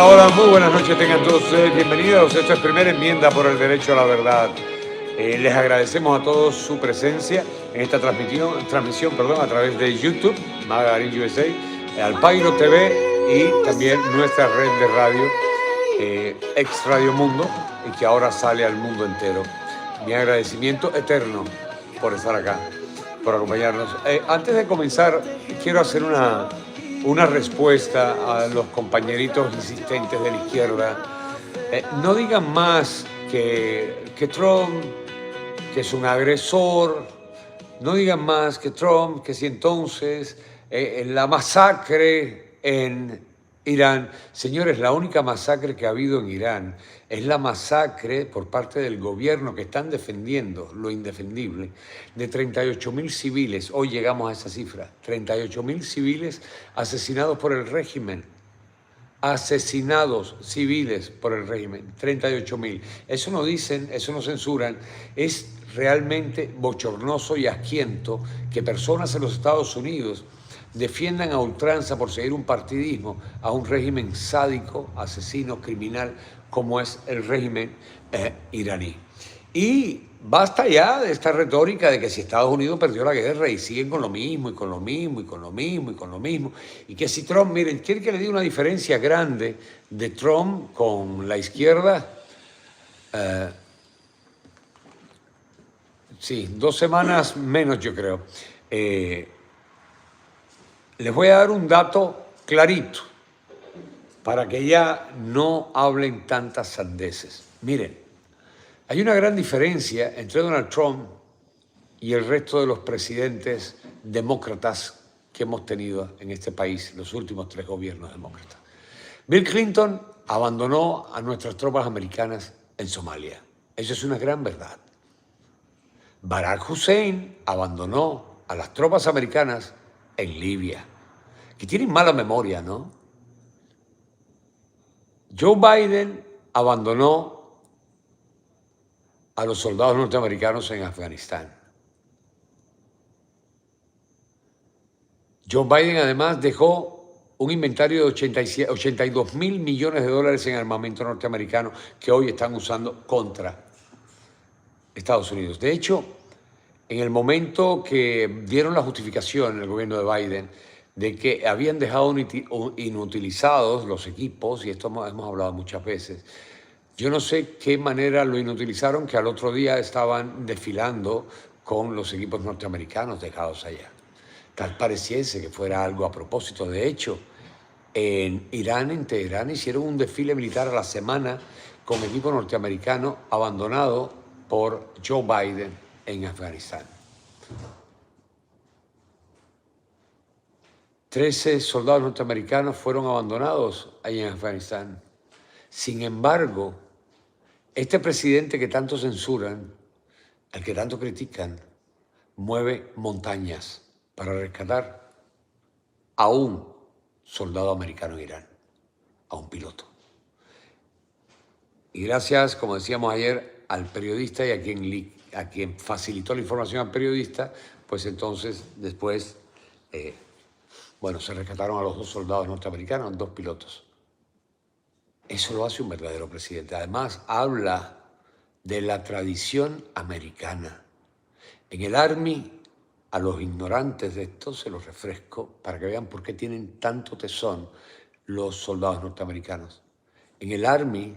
Hola, hola, muy buenas noches, tengan todos ustedes bienvenidos. Esta es Primera Enmienda por el Derecho a la Verdad. Les agradecemos a todos su presencia en esta transmisión a través de YouTube, Magarin USA, Alpayro TV y también nuestra red de radio, Ex Radio Mundo, y que ahora sale al mundo entero. Mi agradecimiento eterno por estar acá, por acompañarnos. Antes de comenzar, quiero hacer una respuesta a los compañeritos insistentes de la izquierda. No digan más que Trump, que es un agresor, no digan más que Trump, que si entonces la masacre en Irán. Señores, la única masacre que ha habido en Irán es la masacre por parte del gobierno que están defendiendo lo indefendible de 38.000 civiles. Hoy llegamos a esa cifra, 38.000 civiles asesinados por el régimen. Asesinados civiles por el régimen, 38.000. Eso no dicen, eso no censuran. Es realmente bochornoso y asquiento que personas en los Estados Unidos defiendan a ultranza por seguir un partidismo a un régimen sádico, asesino, criminal, como es el régimen iraní. Y basta ya de esta retórica de que si Estados Unidos perdió la guerra y siguen con lo mismo, y con lo mismo, y con lo mismo, y con lo mismo. Y que si Trump, miren, quiere que le diga una diferencia grande de Trump con la izquierda. Sí, 2 semanas menos, yo creo. Les voy a dar un dato clarito para que ya no hablen tantas sandeces. Miren, hay una gran diferencia entre Donald Trump y el resto de los presidentes demócratas que hemos tenido en este país, los últimos 3 gobiernos demócratas. Bill Clinton abandonó a nuestras tropas americanas en Somalia. Eso es una gran verdad. Barack Hussein abandonó a las tropas americanas en Libia. Que tienen mala memoria, ¿no? Joe Biden abandonó a los soldados norteamericanos en Afganistán. Joe Biden además dejó un inventario de 82.000 millones de dólares en armamento norteamericano que hoy están usando contra Estados Unidos. De hecho, en el momento que dieron la justificación en el gobierno de Biden de que habían dejado inutilizados los equipos, y esto hemos hablado muchas veces, yo no sé qué manera lo inutilizaron, que al otro día estaban desfilando con los equipos norteamericanos dejados allá. Tal pareciese que fuera algo a propósito. De hecho, en Irán, en Teherán, hicieron un desfile militar a la semana con equipo norteamericano abandonado por Joe Biden en Afganistán. 13 soldados norteamericanos fueron abandonados ahí en Afganistán. Sin embargo, este presidente que tanto censuran, al que tanto critican, mueve montañas para rescatar a un soldado americano en Irán, a un piloto. Y gracias, como decíamos ayer, al periodista y a quien facilitó la información al periodista, pues entonces después, se rescataron a los 2 soldados norteamericanos, 2 pilotos. Eso lo hace un verdadero presidente. Además, habla de la tradición americana. En el Army, a los ignorantes de esto se los refresco para que vean por qué tienen tanto tesón los soldados norteamericanos. En el Army,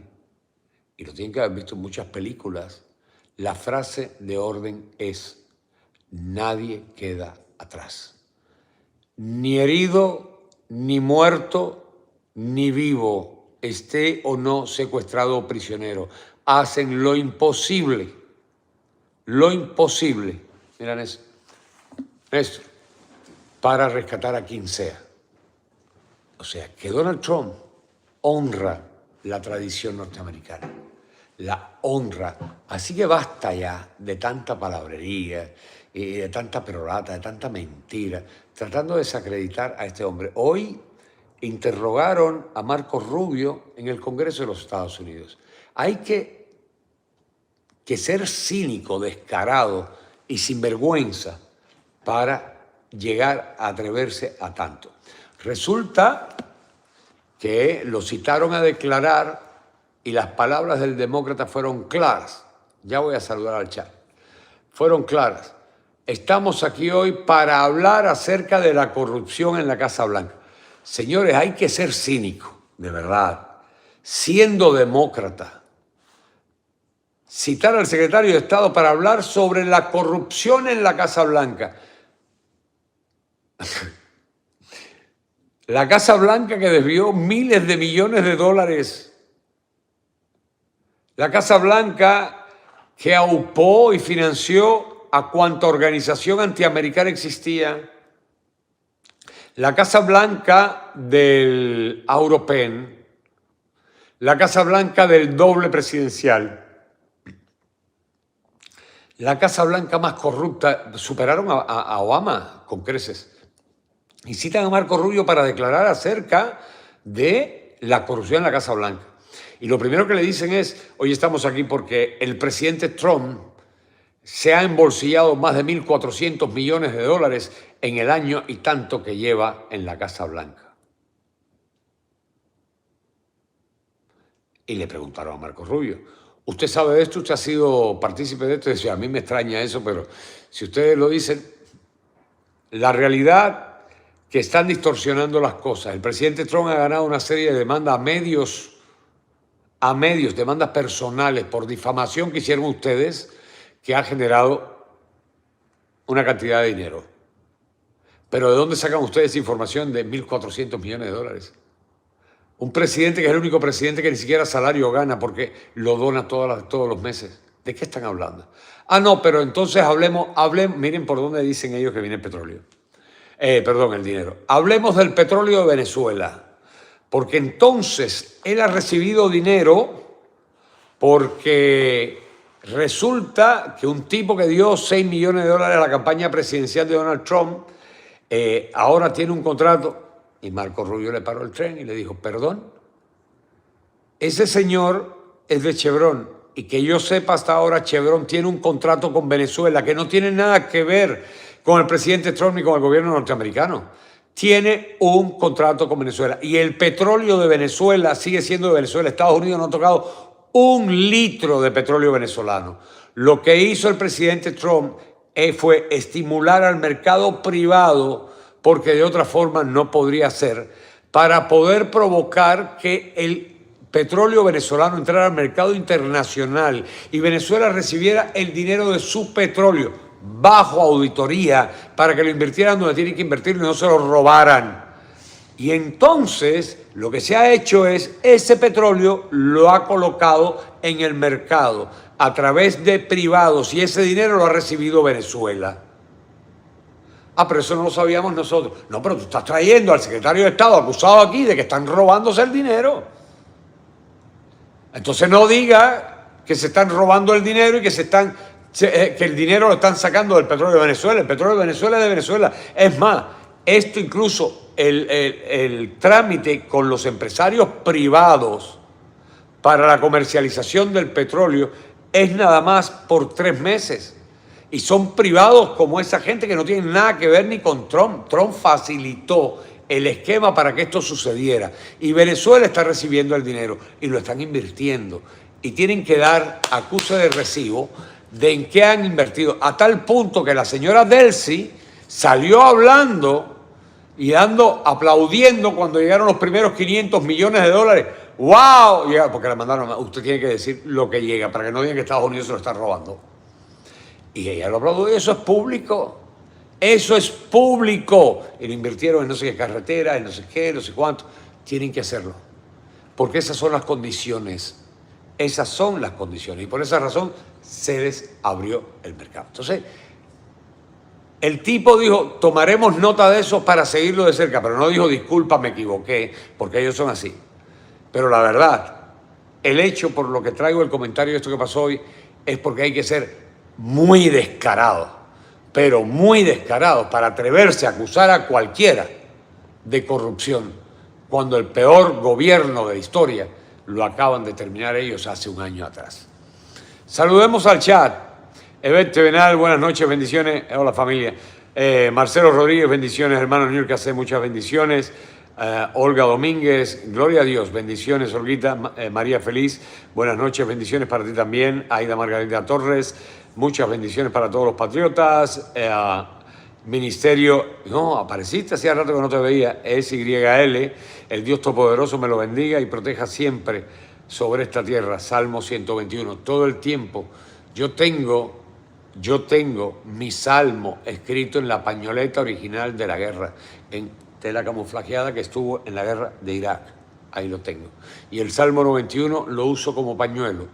y lo tienen que haber visto en muchas películas, la frase de orden es: nadie queda atrás. Ni herido, ni muerto, ni vivo, esté o no secuestrado o prisionero. Hacen lo imposible, miren eso, para rescatar a quien sea. O sea, que Donald Trump honra la tradición norteamericana, la honra. Así que basta ya de tanta palabrería, de tanta perorata, de tanta mentira, tratando de desacreditar a este hombre. Hoy interrogaron a Marco Rubio en el Congreso de los Estados Unidos. Hay que ser cínico, descarado y sinvergüenza para llegar a atreverse a tanto. Resulta que lo citaron a declarar y las palabras del demócrata fueron claras. Ya voy a saludar al chat. Fueron claras. Estamos aquí hoy para hablar acerca de la corrupción en la Casa Blanca. Señores, hay que ser cínico, de verdad. Siendo demócrata, citar al secretario de Estado para hablar sobre la corrupción en la Casa Blanca. La Casa Blanca que desvió miles de millones de dólares. La Casa Blanca que aupó y financió a cuanta organización antiamericana existía. La Casa Blanca del Auropen. La Casa Blanca del doble presidencial. La Casa Blanca más corrupta. Superaron a Obama con creces. Y citan a Marco Rubio para declarar acerca de la corrupción en la Casa Blanca. Y lo primero que le dicen es, hoy estamos aquí porque el presidente Trump se ha embolsillado más de 1.400 millones de dólares en el año y tanto que lleva en la Casa Blanca. Y le preguntaron a Marco Rubio, ¿usted sabe de esto? ¿Usted ha sido partícipe de esto? Y decía, a mí me extraña eso, pero si ustedes lo dicen, la realidad que están distorsionando las cosas. El presidente Trump ha ganado una serie de demandas a medios, demandas personales por difamación que hicieron ustedes, que ha generado una cantidad de dinero. Pero ¿de dónde sacan ustedes información de 1.400 millones de dólares? Un presidente que es el único presidente que ni siquiera salario gana porque lo dona todos los meses. ¿De qué están hablando? Ah, no, pero entonces hablemos, miren por dónde dicen ellos que viene el petróleo. El dinero. Hablemos del petróleo de Venezuela, porque entonces él ha recibido dinero porque resulta que un tipo que dio 6 millones de dólares a la campaña presidencial de Donald Trump, ahora tiene un contrato, y Marco Rubio le paró el tren y le dijo, perdón, ese señor es de Chevron, y que yo sepa hasta ahora Chevron tiene un contrato con Venezuela que no tiene nada que ver con el presidente Trump ni con el gobierno norteamericano. Tiene un contrato con Venezuela. Y el petróleo de Venezuela sigue siendo de Venezuela. Estados Unidos no ha tocado 1 litro de petróleo venezolano. Lo que hizo el presidente Trump fue estimular al mercado privado, porque de otra forma no podría ser, para poder provocar que el petróleo venezolano entrara al mercado internacional y Venezuela recibiera el dinero de su petróleo bajo auditoría para que lo invirtieran donde tienen que invertirlo y no se lo robaran. Y entonces lo que se ha hecho es, ese petróleo lo ha colocado en el mercado a través de privados y ese dinero lo ha recibido Venezuela. Ah, pero eso no lo sabíamos nosotros. No, pero tú estás trayendo al secretario de Estado acusado aquí de que están robándose el dinero. Entonces no diga que se están robando el dinero y que el dinero lo están sacando del petróleo de Venezuela. El petróleo de Venezuela es de Venezuela. Es más, esto incluso, el trámite con los empresarios privados para la comercialización del petróleo es nada más por 3 meses. Y son privados como esa gente que no tienen nada que ver ni con Trump. Trump facilitó el esquema para que esto sucediera. Y Venezuela está recibiendo el dinero y lo están invirtiendo. Y tienen que dar acuse de recibo de en qué han invertido, a tal punto que la señora Delcy salió hablando y aplaudiendo cuando llegaron los primeros 500 millones de dólares. ¡Wow! Porque le mandaron, usted tiene que decir lo que llega para que no digan que Estados Unidos se lo está robando. Y ella lo aplaudió, y eso es público. Eso es público. Y lo invirtieron en no sé qué carretera, en no sé qué, no sé cuánto. Tienen que hacerlo. Porque esas son las condiciones. Esas son las condiciones. Y por esa razón se les abrió el mercado. Entonces, el tipo dijo, tomaremos nota de eso para seguirlo de cerca. Pero no dijo, disculpa, me equivoqué, porque ellos son así. Pero la verdad, el hecho por lo que traigo el comentario de esto que pasó hoy es porque hay que ser muy descarado, pero muy descarado para atreverse a acusar a cualquiera de corrupción cuando el peor gobierno de la historia lo acaban de terminar ellos hace un año atrás. Saludemos al chat. Evette Benal, buenas noches, bendiciones. Hola familia. Marcelo Rodríguez, bendiciones. Hermano Nurka, muchas bendiciones. Olga Domínguez, gloria a Dios, bendiciones, Olguita. María Feliz, buenas noches, bendiciones para ti también. Aida Margarita Torres, muchas bendiciones para todos los patriotas. Ministerio, no, apareciste, hacía rato que no te veía, SYL, el Dios Todopoderoso me lo bendiga y proteja siempre sobre esta tierra. Salmo 121, todo el tiempo yo tengo mi salmo escrito en la pañoleta original de la guerra, en tela camuflajeada que estuvo en la guerra de Irak. Ahí lo tengo. Y el Salmo 91 lo uso como pañuelo.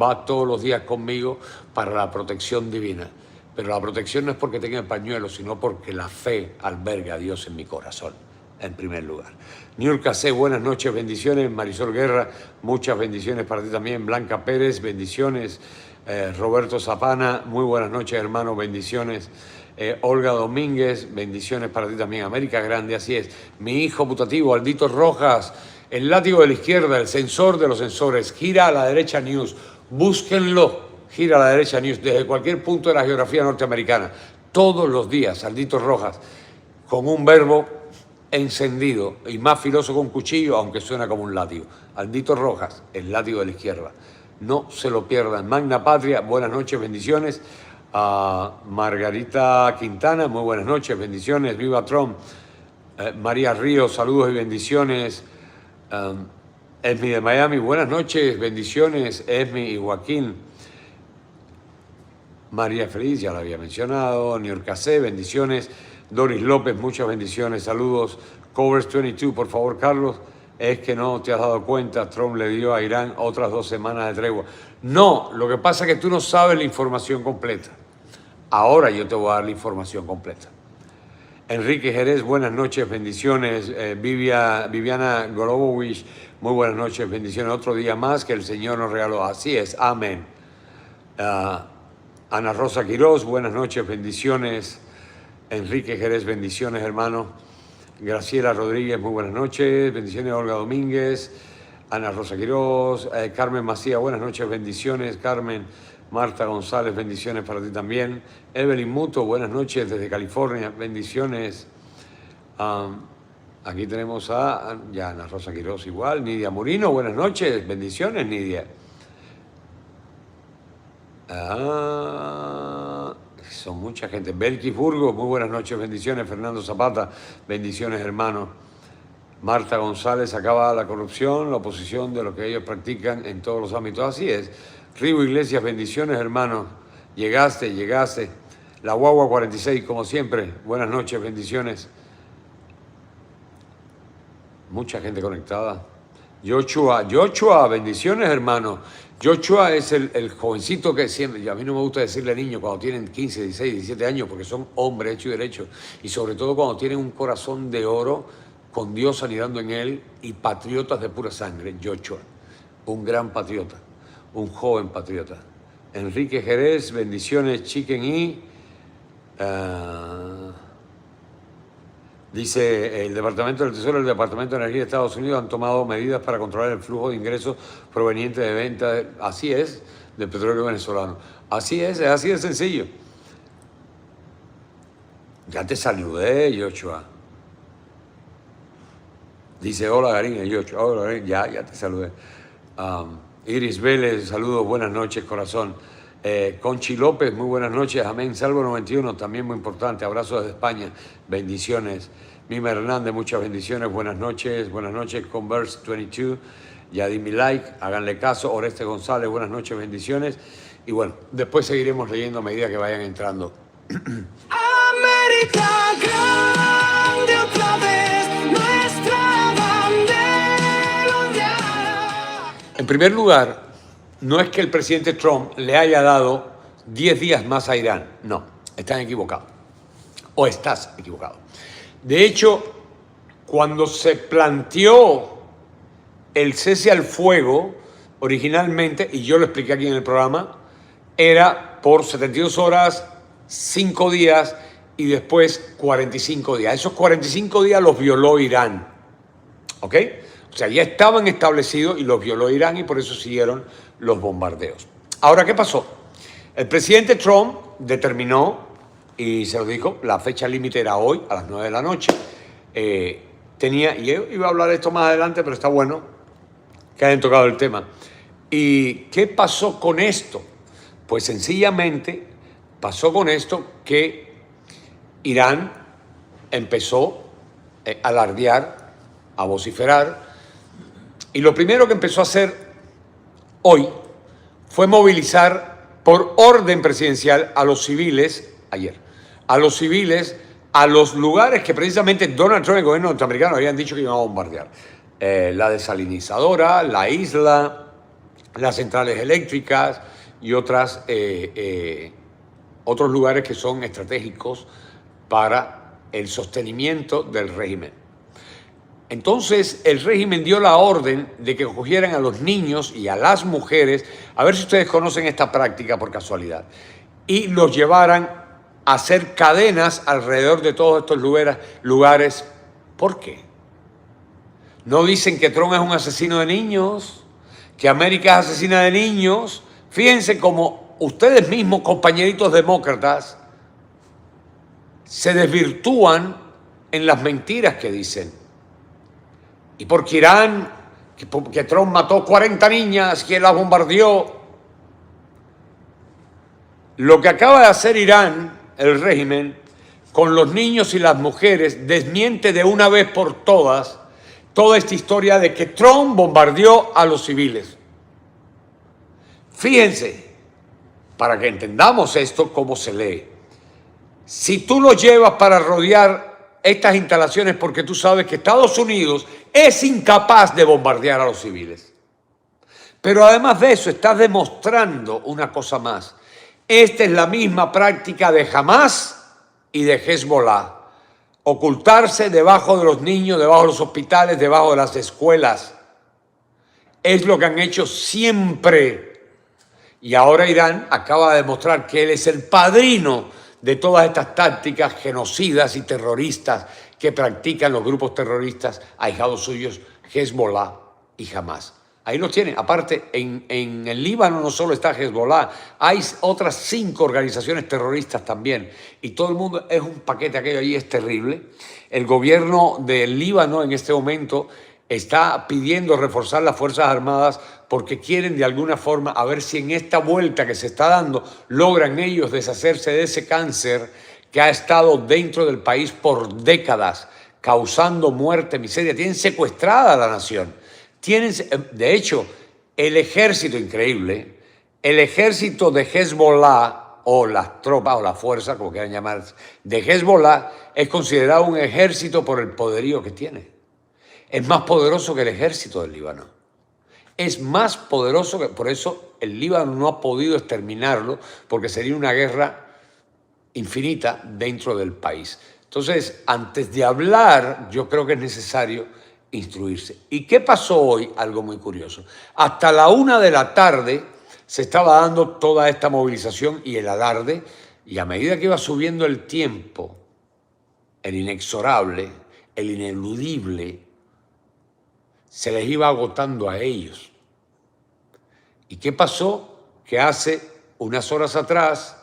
Va todos los días conmigo para la protección divina. Pero la protección no es porque tenga el pañuelo, sino porque la fe alberga a Dios en mi corazón, en primer lugar. Niurka C., buenas noches, bendiciones. Marisol Guerra, muchas bendiciones para ti también. Blanca Pérez, bendiciones. Roberto Zapana, muy buenas noches, hermano, bendiciones. Olga Domínguez, bendiciones para ti también. América Grande, así es. Mi hijo putativo, Aldito Rojas, el látigo de la izquierda, el sensor de los sensores, gira a la derecha news, búsquenlo, gira a la derecha news, desde cualquier punto de la geografía norteamericana, todos los días, Aldito Rojas, con un verbo encendido y más filoso que un cuchillo, aunque suena como un látigo. Aldito Rojas, el látigo de la izquierda. No se lo pierdan. Magna Patria, buenas noches, bendiciones. Margarita Quintana, muy buenas noches, bendiciones. Viva Trump. María Ríos, saludos y bendiciones. Esmi de Miami, buenas noches, bendiciones. Esmi y Joaquín. María Feliz, ya la había mencionado. Niurka C., bendiciones. Doris López, muchas bendiciones, saludos. Covers 22, por favor, Carlos. Es que no te has dado cuenta, Trump le dio a Irán otras 2 semanas de tregua. No, lo que pasa es que tú no sabes la información completa. Ahora yo te voy a dar la información completa. Enrique Jerez, buenas noches, bendiciones. Viviana Gorobowicz, muy buenas noches, bendiciones. Otro día más que el Señor nos regaló. Así es, amén. Ana Rosa Quiroz, buenas noches, bendiciones. Enrique Jerez, bendiciones, hermano. Graciela Rodríguez, muy buenas noches, bendiciones. Olga Domínguez, Ana Rosa Quiroz, Carmen Macía, buenas noches, bendiciones. Carmen, Marta González, bendiciones para ti también. Evelyn Muto, buenas noches desde California, bendiciones. Aquí tenemos a Ana Rosa Quiroz igual. Nidia Murino, buenas noches, bendiciones, Nidia. Son mucha gente. Belkis Burgos, muy buenas noches, bendiciones. Fernando Zapata, bendiciones, hermano. Marta González, acaba la corrupción, la oposición de lo que ellos practican en todos los ámbitos. Así es. Rigo Iglesias, bendiciones, hermano. Llegaste. La Guagua 46, como siempre. Buenas noches, bendiciones. Mucha gente conectada. Joshua, bendiciones, hermano. Joshua es el jovencito que siempre, a mí no me gusta decirle niño cuando tienen 15, 16, 17 años, porque son hombres hechos y derechos, y sobre todo cuando tienen un corazón de oro, con Dios anidando en él, y patriotas de pura sangre. Joshua, un gran patriota, un joven patriota. Enrique Jerez, bendiciones, Chicken E. Dice, el Departamento del Tesoro y el Departamento de Energía de Estados Unidos han tomado medidas para controlar el flujo de ingresos provenientes de venta, así es, del petróleo venezolano. Así es así de sencillo. Ya te saludé, Joshua. Dice, hola, Karina, Joshua. Hola, Karina. Ya te saludé. Iris Vélez, saludos, buenas noches, corazón. Conchi López, muy buenas noches. Amén. Salvo 91, también muy importante. Abrazos desde España. Bendiciones. Mima Hernández, muchas bendiciones. Buenas noches. Buenas noches. Converse 22. Ya di mi like. Háganle caso. Oreste González, buenas noches. Bendiciones. Y bueno, después seguiremos leyendo a medida que vayan entrando. América grande otra vez, nuestra bandera ondeará. En primer lugar, no es que el presidente Trump le haya dado 10 días más a Irán. No, están equivocados. O estás equivocado. De hecho, cuando se planteó el cese al fuego, originalmente, y yo lo expliqué aquí en el programa, era por 72 horas, 5 días y después 45 días. Esos 45 días los violó Irán. ¿Ok? O sea, ya estaban establecidos y los violó Irán y por eso siguieron los bombardeos. Ahora, ¿qué pasó? El presidente Trump determinó, y se lo dijo, la fecha límite era hoy a las 9 de la noche. tenía, y yo iba a hablar de esto más adelante, pero está bueno que hayan tocado el tema. ¿Y qué pasó con esto? Pues sencillamente pasó con esto que Irán empezó a alardear, a vociferar, y lo primero que empezó a hacer hoy fue movilizar por orden presidencial a los civiles, ayer, a los civiles, a los lugares que precisamente Donald Trump y el gobierno norteamericano habían dicho que iban a bombardear. La desalinizadora, la isla, las centrales eléctricas y otros lugares que son estratégicos para el sostenimiento del régimen. Entonces el régimen dio la orden de que cogieran a los niños y a las mujeres, a ver si ustedes conocen esta práctica por casualidad, y los llevaran a hacer cadenas alrededor de todos estos lugares. ¿Por qué? No dicen que Trump es un asesino de niños, que América es asesina de niños. Fíjense cómo ustedes mismos, compañeritos demócratas, se desvirtúan en las mentiras que dicen. Y porque Irán, que Trump mató 40 niñas, que las bombardeó. Lo que acaba de hacer Irán, el régimen, con los niños y las mujeres, desmiente de una vez por todas toda esta historia de que Trump bombardeó a los civiles. Fíjense, para que entendamos esto, cómo se lee. Si tú lo llevas para rodear estas instalaciones porque tú sabes que Estados Unidos es incapaz de bombardear a los civiles. Pero además de eso, estás demostrando una cosa más. Esta es la misma práctica de Hamás y de Hezbollah. Ocultarse debajo de los niños, debajo de los hospitales, debajo de las escuelas. Es lo que han hecho siempre. Y ahora Irán acaba de demostrar que él es el padrino de todas estas tácticas genocidas y terroristas que practican los grupos terroristas ahijados suyos, Hezbollah y Hamás. Ahí los tienen. Aparte, en el Líbano no solo está Hezbollah, hay otras 5 organizaciones terroristas también. Y todo el mundo es un paquete, aquello allí es terrible. El gobierno del Líbano en este momento está pidiendo reforzar las Fuerzas Armadas porque quieren de alguna forma, a ver si en esta vuelta que se está dando, logran ellos deshacerse de ese cáncer que ha estado dentro del país por décadas, causando muerte, miseria. Tienen secuestrada a la nación. De hecho, el ejército, increíble, el ejército de Hezbollah, o las tropas, o la fuerza, como quieran llamarse, de Hezbollah, es considerado un ejército por el poderío que tiene. Es más poderoso que el ejército del Líbano. Es más poderoso que... Por eso el Líbano no ha podido exterminarlo, porque sería una guerra infinita dentro del país. Entonces, antes de hablar, yo creo que es necesario instruirse. ¿Y qué pasó hoy? Algo muy curioso. Hasta la 1 de la tarde se estaba dando toda esta movilización y el alarde, y a medida que iba subiendo el tiempo, el inexorable, el ineludible, se les iba agotando a ellos. ¿Y qué pasó? Que hace unas horas atrás,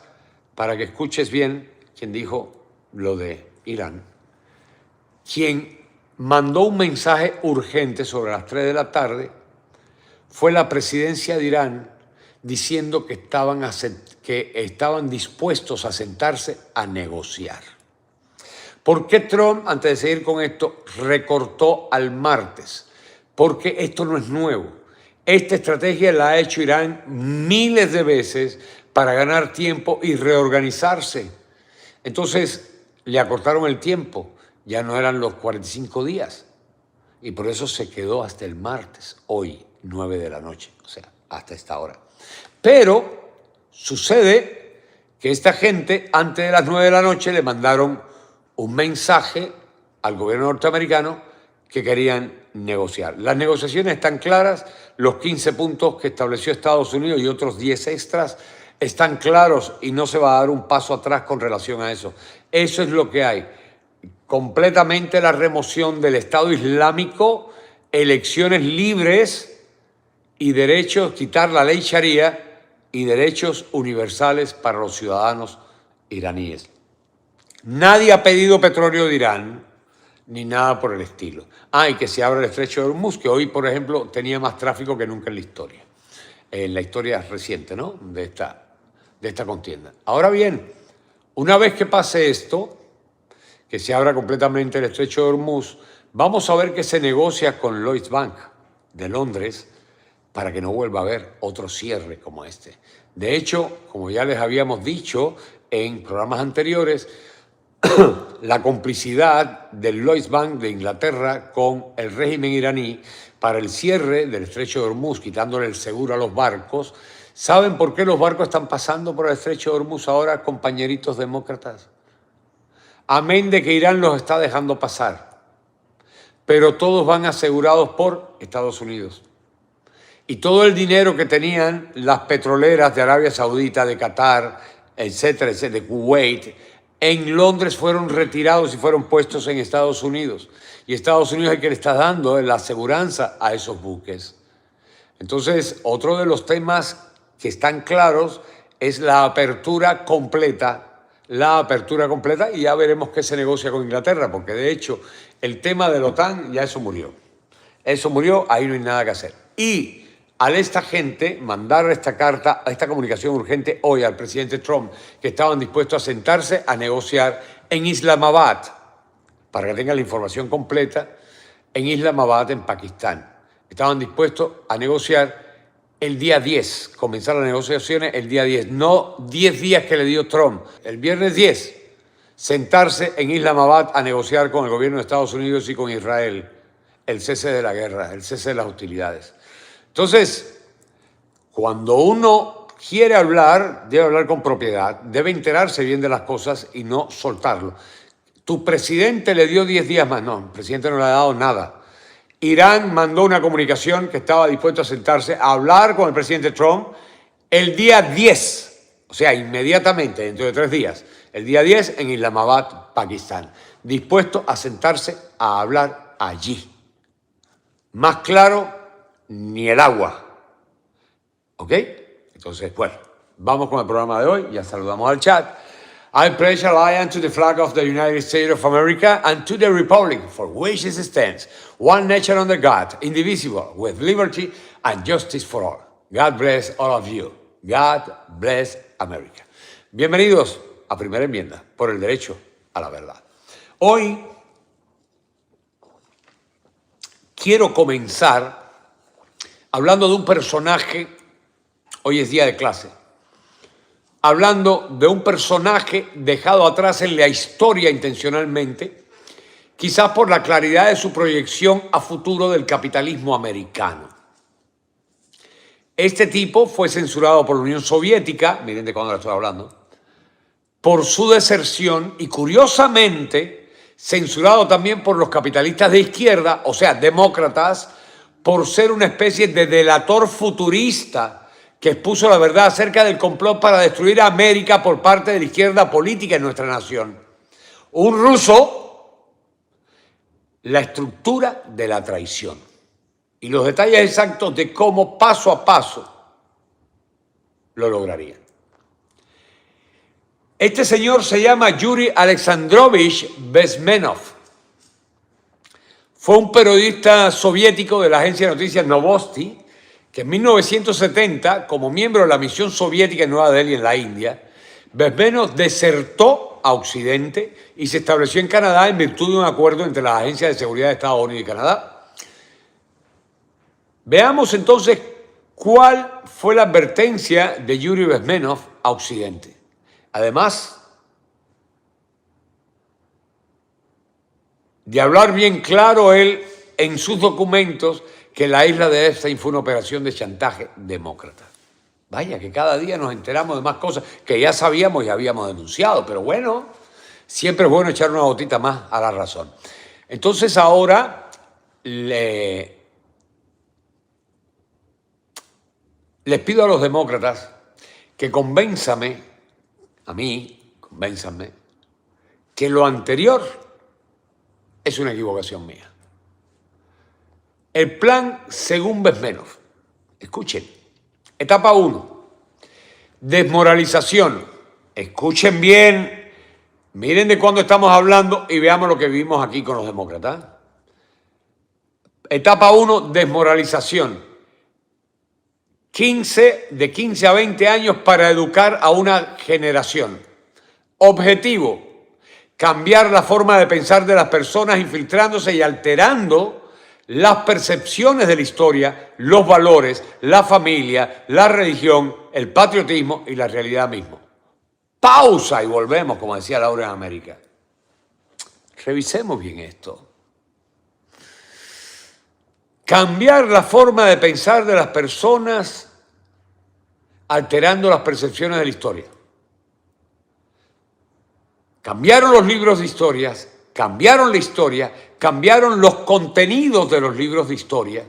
para que escuches bien quien dijo lo de Irán, quien mandó un mensaje urgente sobre las 3 de la tarde fue la presidencia de Irán diciendo que estaban dispuestos a sentarse a negociar. ¿Por qué Trump, antes de seguir con esto, recortó al martes? Porque esto no es nuevo. Esta estrategia la ha hecho Irán miles de veces para ganar tiempo y reorganizarse. Entonces, le acortaron el tiempo. Ya no eran los 45 días. Y por eso se quedó hasta el martes, hoy, 9 de la noche. O sea, hasta esta hora. Pero sucede que esta gente, antes de las 9 de la noche, le mandaron un mensaje al gobierno norteamericano que querían negociar. Las negociaciones están claras, los 15 puntos que estableció Estados Unidos y otros 10 extras están claros y no se va a dar un paso atrás con relación a eso. Eso es lo que hay. Completamente la remoción del Estado Islámico, elecciones libres y derechos, quitar la ley Sharia y derechos universales para los ciudadanos iraníes. Nadie ha pedido petróleo de Irán. ni nada por el estilo. Y que se abra el estrecho de Hormuz, que hoy, por ejemplo, tenía más tráfico que nunca en la historia reciente, ¿no? de esta contienda. Ahora bien, una vez que pase esto, que se abra completamente el estrecho de Hormuz, vamos a ver qué se negocia con Lloyds Bank de Londres para que no vuelva a haber otro cierre como este. De hecho, como ya les habíamos dicho en programas anteriores, la complicidad del Lloyds Bank de Inglaterra con el régimen iraní para el cierre del estrecho de Hormuz, quitándole el seguro a los barcos. ¿Saben por qué los barcos están pasando por el estrecho de Hormuz ahora, compañeritos demócratas? Amén de que Irán los está dejando pasar, pero todos van asegurados por Estados Unidos. Y todo el dinero que tenían las petroleras de Arabia Saudita, de Qatar, etcétera, etcétera, de Kuwait, en Londres fueron retirados y fueron puestos en Estados Unidos. Y Estados Unidos es el que le está dando la aseguranza a esos buques. Entonces, otro de los temas que están claros es la apertura completa, y ya veremos qué se negocia con Inglaterra, porque de hecho el tema de la OTAN ya eso murió. Eso murió, ahí no hay nada que hacer. Y a esta gente mandar esta carta, esta comunicación urgente hoy al presidente Trump, que estaban dispuestos a sentarse a negociar en Islamabad, para que tengan la información completa, en Islamabad, en Pakistán. Estaban dispuestos a negociar el día 10, comenzar las negociaciones el día 10, no 10 días que le dio Trump, el viernes 10, sentarse en Islamabad a negociar con el gobierno de Estados Unidos y con Israel el cese de la guerra, el cese de las hostilidades. Entonces, cuando uno quiere hablar, debe hablar con propiedad, debe enterarse bien de las cosas y no soltarlo. Tu presidente le dio 10 días más, no, el presidente no le ha dado nada. Irán mandó una comunicación que estaba dispuesto a sentarse a hablar con el presidente Trump el día 10, o sea, inmediatamente, dentro de 3 días, el día 10 en Islamabad, Pakistán, dispuesto a sentarse a hablar allí. Más claro, ni el agua. ¿Ok? Entonces, bueno, vamos con el programa de hoy, ya saludamos al chat. I pledge allegiance to the flag of the United States of America and to the republic for which it stands, one nation under God, indivisible, with liberty and justice for all. God bless all of you. God bless America. Bienvenidos a Primera Enmienda por el derecho a la verdad. Hoy quiero comenzar hablando de un personaje, hoy es día de clase, hablando de un personaje dejado atrás en la historia intencionalmente, quizás por la claridad de su proyección a futuro del capitalismo americano. Este tipo fue censurado por la Unión Soviética, miren de cuándo le estoy hablando, por su deserción y curiosamente censurado también por los capitalistas de izquierda, o sea, demócratas, por ser una especie de delator futurista que expuso la verdad acerca del complot para destruir a América por parte de la izquierda política en nuestra nación. Un ruso, la estructura de la traición y los detalles exactos de cómo paso a paso lo lograrían. Este señor se llama Yuri Alexandrovich Bezmenov. Fue un periodista soviético de la agencia de noticias Novosti, que en 1970, como miembro de la misión soviética en Nueva Delhi, en la India, Bezmenov desertó a Occidente y se estableció en Canadá en virtud de un acuerdo entre las agencias de seguridad de Estados Unidos y Canadá. Veamos entonces cuál fue la advertencia de Yuri Bezmenov a Occidente. Además de hablar bien claro él en sus documentos que la isla de Epstein fue una operación de chantaje demócrata. Vaya, que cada día nos enteramos de más cosas que ya sabíamos y habíamos denunciado, pero bueno, siempre es bueno echar una gotita más a la razón. Entonces ahora les pido a los demócratas que convénzame, que lo anterior es una equivocación mía. El plan según Bezmenov. Escuchen. Etapa 1. Desmoralización. Escuchen bien Miren de cuándo estamos hablando y veamos lo que vivimos aquí con los demócratas. Etapa 1, desmoralización. De 15 a 20 años para educar a una generación. Objetivo, cambiar la forma de pensar de las personas, infiltrándose y alterando las percepciones de la historia, los valores, la familia, la religión, el patriotismo y la realidad misma. Pausa y volvemos, como decía Laura en América. Revisemos bien esto. Cambiar la forma de pensar de las personas, alterando las percepciones de la historia. Cambiaron los libros de historias, cambiaron la historia, cambiaron los contenidos de los libros de historia,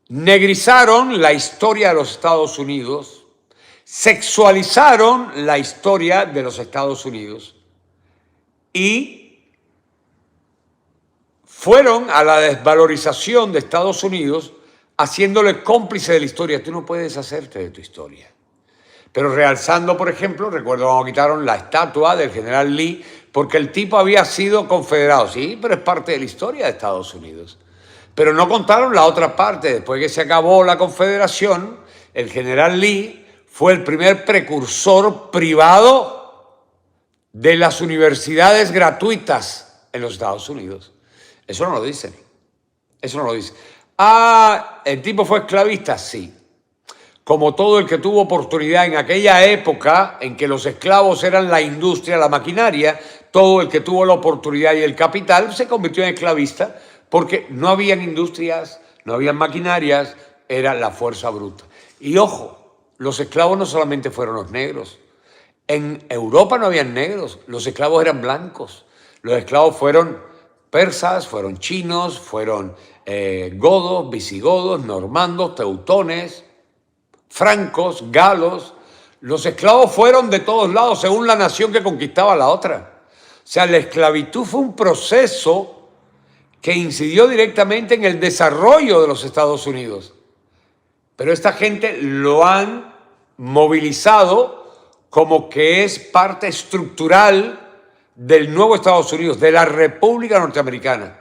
negrizaron la historia de los Estados Unidos, sexualizaron la historia de los Estados Unidos y fueron a la desvalorización de Estados Unidos haciéndole cómplice de la historia. Tú no puedes deshacerte de tu historia. Pero realzando, por ejemplo, recuerdo cuando quitaron la estatua del general Lee, porque el tipo había sido confederado. Sí, pero es parte de la historia de Estados Unidos. Pero no contaron la otra parte. Después que se acabó la confederación, el general Lee fue el primer precursor privado de las universidades gratuitas en los Estados Unidos. Eso no lo dicen. Eso no lo dicen. Ah, ¿el tipo fue esclavista? Sí. Como todo el que tuvo oportunidad en aquella época en que los esclavos eran la industria, la maquinaria, todo el que tuvo la oportunidad y el capital se convirtió en esclavista porque no habían industrias, no habían maquinarias, era la fuerza bruta. Y ojo, los esclavos no solamente fueron los negros. En Europa no habían negros, los esclavos eran blancos. Los esclavos fueron persas, fueron chinos, fueron godos, visigodos, normandos, teutones, francos, galos. Los esclavos fueron de todos lados según la nación que conquistaba a la otra. O sea, la esclavitud fue un proceso que incidió directamente en el desarrollo de los Estados Unidos. Pero esta gente lo han movilizado como que es parte estructural del nuevo Estados Unidos, de la República Norteamericana.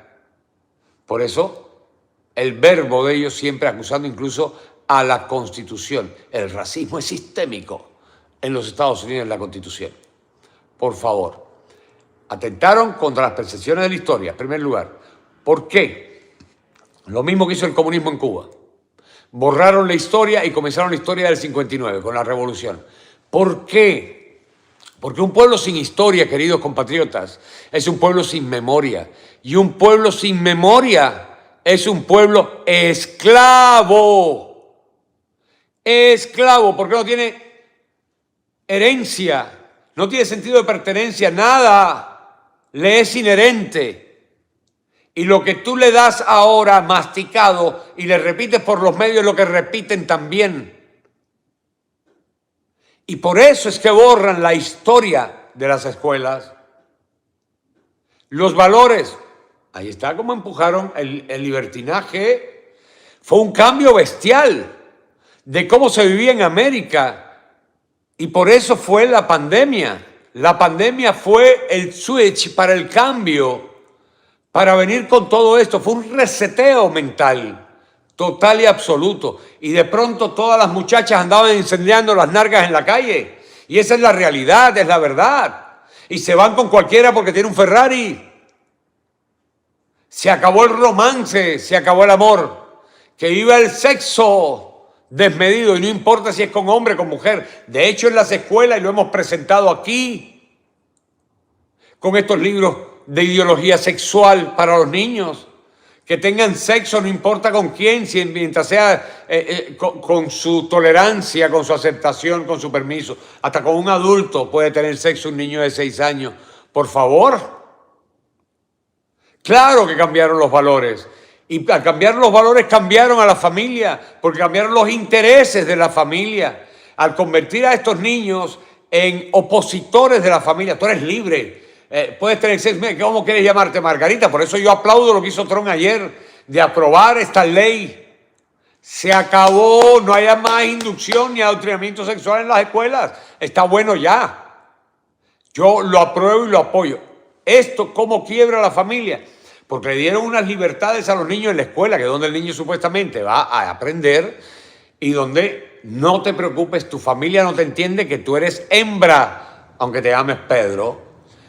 Por eso, el verbo de ellos siempre acusando incluso a la Constitución. El racismo es sistémico en los Estados Unidos, en la Constitución. Por favor, atentaron contra las percepciones de la historia, en primer lugar. ¿Por qué? Lo mismo que hizo el comunismo en Cuba. Borraron la historia y comenzaron la historia del 59, con la revolución. ¿Por qué? Porque un pueblo sin historia, queridos compatriotas, es un pueblo sin memoria. Y un pueblo sin memoria es un pueblo esclavo. Esclavo, porque no tiene herencia, no tiene sentido de pertenencia, nada le es inherente. Y lo que tú le das ahora masticado y le repites por los medios lo que repiten también. Y por eso es que borran la historia de las escuelas, los valores. Ahí está como empujaron el libertinaje. Fue un cambio bestial de cómo se vivía en América. Y por eso fue la pandemia. La pandemia fue el switch para el cambio, para venir con todo esto. Fue un reseteo mental, total y absoluto. Y de pronto todas las muchachas andaban incendiando las nalgas en la calle. Y esa es la realidad, es la verdad. Y se van con cualquiera porque tiene un Ferrari. Se acabó el romance, se acabó el amor. Que viva el sexo desmedido, y no importa si es con hombre o con mujer. De hecho, en las escuelas, y lo hemos presentado aquí, con estos libros de ideología sexual para los niños, que tengan sexo, no importa con quién, mientras sea con su tolerancia, con su aceptación, con su permiso. Hasta con un adulto puede tener sexo un niño de 6 años. Por favor. Claro que cambiaron los valores. Y al cambiar los valores cambiaron a la familia, porque cambiaron los intereses de la familia. Al convertir a estos niños en opositores de la familia, tú eres libre. Puedes tener sexo. ¿Cómo quieres llamarte, Margarita? Por eso yo aplaudo lo que hizo Trump ayer, de aprobar esta ley. Se acabó, no haya más inducción ni adoctrinamiento sexual en las escuelas. Está bueno ya. Yo lo apruebo y lo apoyo. ¿Esto cómo quiebra la familia? Porque le dieron unas libertades a los niños en la escuela, que es donde el niño supuestamente va a aprender y donde no te preocupes, tu familia no te entiende que tú eres hembra, aunque te llames Pedro.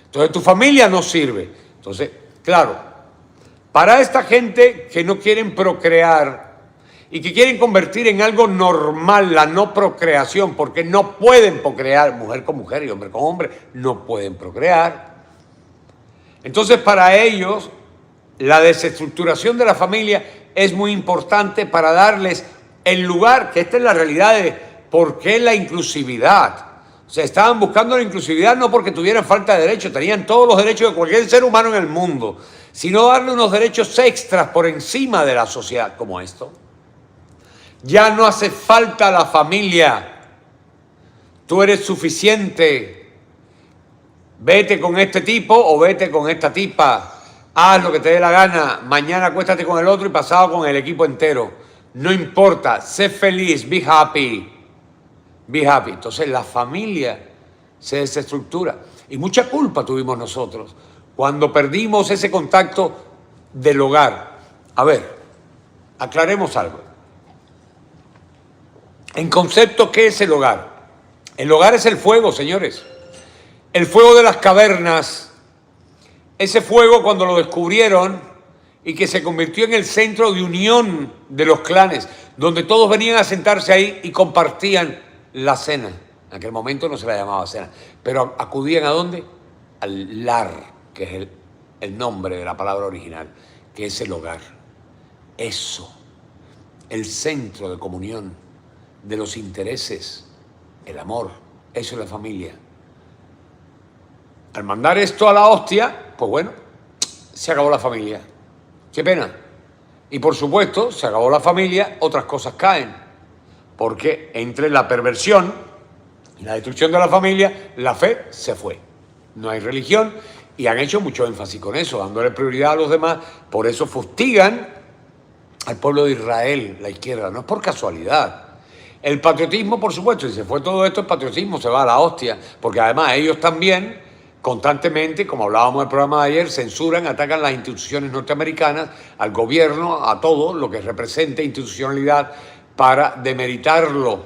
Entonces tu familia no sirve. Entonces, claro, para esta gente que no quieren procrear y que quieren convertir en algo normal la no procreación, porque no pueden procrear, mujer con mujer y hombre con hombre, no pueden procrear. Entonces, para ellos, la desestructuración de la familia es muy importante para darles el lugar, que esta es la realidad de por qué la inclusividad. O sea, estaban buscando la inclusividad no porque tuvieran falta de derechos, tenían todos los derechos de cualquier ser humano en el mundo, sino darle unos derechos extras por encima de la sociedad como esto. Ya no hace falta la familia, tú eres suficiente, vete con este tipo o vete con esta tipa, haz lo que te dé la gana, mañana acuéstate con el otro y pasado con el equipo entero, no importa, sé feliz, be happy, be happy. Entonces la familia se desestructura y mucha culpa tuvimos nosotros cuando perdimos ese contacto del hogar. A ver, aclaremos algo. En concepto, ¿qué es el hogar? El hogar es el fuego, señores. El fuego de las cavernas. Ese fuego cuando lo descubrieron y que se convirtió en el centro de unión de los clanes, donde todos venían a sentarse ahí y compartían la cena. En aquel momento no se la llamaba cena, pero acudían ¿a dónde? Al lar, que es el nombre de la palabra original, que es el hogar. Eso, el centro de comunión de los intereses, el amor, eso es la familia. Al mandar esto a la hostia, pues bueno, se acabó la familia. Qué pena. Y por supuesto, se acabó la familia, otras cosas caen. Porque entre la perversión y la destrucción de la familia, la fe se fue. No hay religión y han hecho mucho énfasis con eso, dándole prioridad a los demás. Por eso fustigan al pueblo de Israel, la izquierda. No es por casualidad. El patriotismo, por supuesto, si se fue todo esto, el patriotismo se va a la hostia, porque además ellos también, constantemente, como hablábamos en el programa de ayer, censuran, atacan las instituciones norteamericanas, al gobierno, a todo lo que represente institucionalidad, para demeritarlo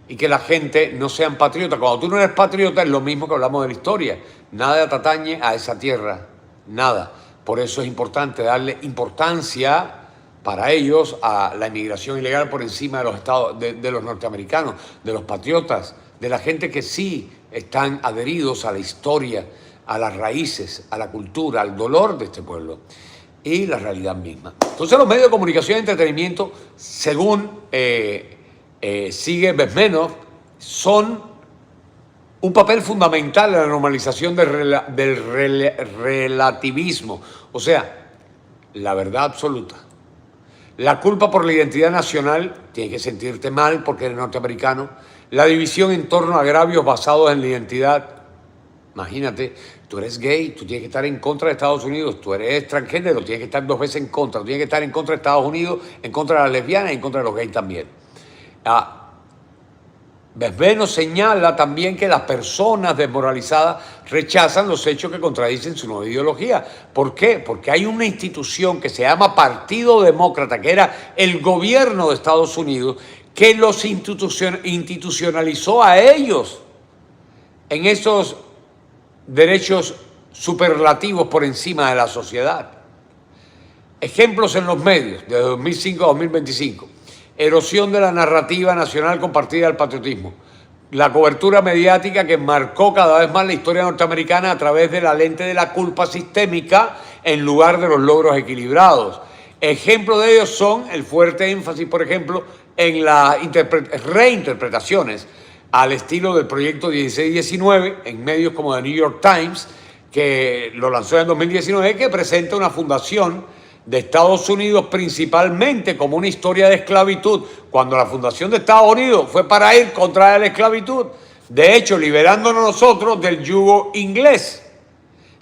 y que la gente no sean patriotas. Cuando tú no eres patriota es lo mismo que hablamos de la historia, nada te atañe a esa tierra, nada. Por eso es importante darle importancia para ellos a la inmigración ilegal por encima de los estados, de los norteamericanos, de los patriotas, de la gente que sí están adheridos a la historia, a las raíces, a la cultura, al dolor de este pueblo y la realidad misma. Entonces los medios de comunicación y entretenimiento, según sigue Bezmenov, son un papel fundamental en la normalización del relativismo, o sea, la verdad absoluta. La culpa por la identidad nacional, tienes que sentirte mal porque eres norteamericano. La división en torno a agravios basados en la identidad. Imagínate, tú eres gay, tú tienes que estar en contra de Estados Unidos. Tú eres transgénero, tienes que estar 2 veces en contra. Tú tienes que estar en contra de Estados Unidos, en contra de las lesbianas y en contra de los gays también. Bezmenov señala también que las personas desmoralizadas rechazan los hechos que contradicen su nueva ideología. ¿Por qué? Porque hay una institución que se llama Partido Demócrata, que era el gobierno de Estados Unidos, que los institucionalizó a ellos en esos derechos superlativos por encima de la sociedad. Ejemplos en los medios, de 2005 a 2025. Erosión de la narrativa nacional compartida del patriotismo. La cobertura mediática que marcó cada vez más la historia norteamericana a través de la lente de la culpa sistémica en lugar de los logros equilibrados. Ejemplos de ellos son el fuerte énfasis, por ejemplo, en las reinterpretaciones al estilo del proyecto 1619 en medios como The New York Times, que lo lanzó en 2019, que presenta una fundación de Estados Unidos principalmente como una historia de esclavitud, cuando la fundación de Estados Unidos fue para ir contra la esclavitud, de hecho liberándonos nosotros del yugo inglés.